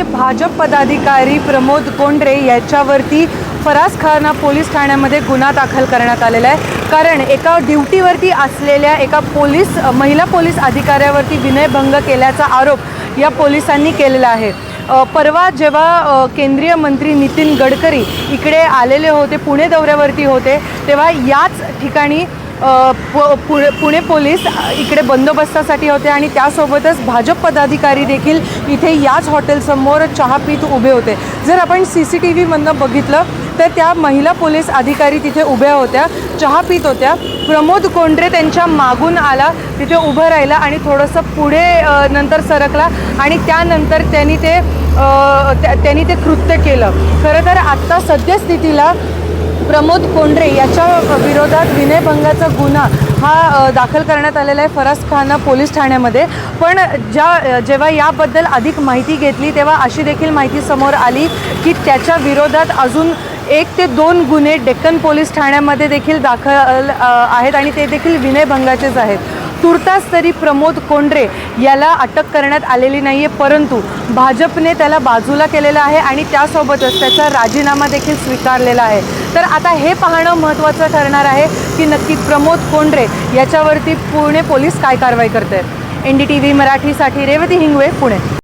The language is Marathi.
येथील भाजप पदाधिकारी प्रमोद कोंढरे याच्यावरती फरासखाना पोलीस ठाण्यामध्ये गुन्हा दाखल करण्यात आलेला आहे। कारण एका ड्युटीवरती असलेल्या एका महिला पोलीस अधिकाऱ्यावरती विनयभंग केल्याचा आरोप या पोलिसांनी केलेला आहे। परवा जेव्हा केंद्रीय मंत्री नितीन गडकरी इकडे आलेले होते, पुणे दौऱ्यावरती होते, तेव्हा याच ठिकाणी पुणे पोलीस इकडे बंदोबस्तासाठी होते आणि त्यासोबतच भाजप पदाधिकारी देखील इथे याच हॉटेलसमोर चहा पीत उभे होते। जर आपण CCTVमधनं बघितलं तर त्या महिला पोलीस अधिकारी तिथे उभ्या होत्या, चहा पीत होत्या। प्रमोद कोंढरे त्यांच्या मागून आला, तिथे उभं राहिला आणि थोडंसं पुढे नंतर सरकला आणि त्यानंतर त्यांनी ते कृत्य केलं। खरं तर आत्ता सद्यस्थितीला प्रमोद कोंढरे याच्या विरोधात विनयभंगाचा गुन्हा हा दाखल करण्यात आलेला आहे फरासखाना पोलीस ठाण्यामध्ये। पण जेव्हा याबद्दल अधिक माहिती घेतली तेव्हा अशी देखील माहिती समोर आली की त्याच्या विरोधात अजून 1 ते 2 गुन्हे डेक्कन पोलीस ठाण्यामध्ये देखील दाखल आहेत आणि ते देखील विनयभंगाचेच आहेत। तुर्तास तरी प्रमोद कोंढरे याला अटक करण्यात आलेली नाही आहे, परंतु भाजपने त्याला बाजूला केलेलं आहे आणि त्यासोबतच त्याचा राजीनामा देखील स्वीकारलेला आहे। तर आता हे पाहणं महत्त्वाचं ठरणार आहे की नक्की प्रमोद कोंढरे याच्यावरती पुणे पोलीस काय कारवाई करतात। NDTV मराठीसाठी रेवती हिंगवे, पुणे।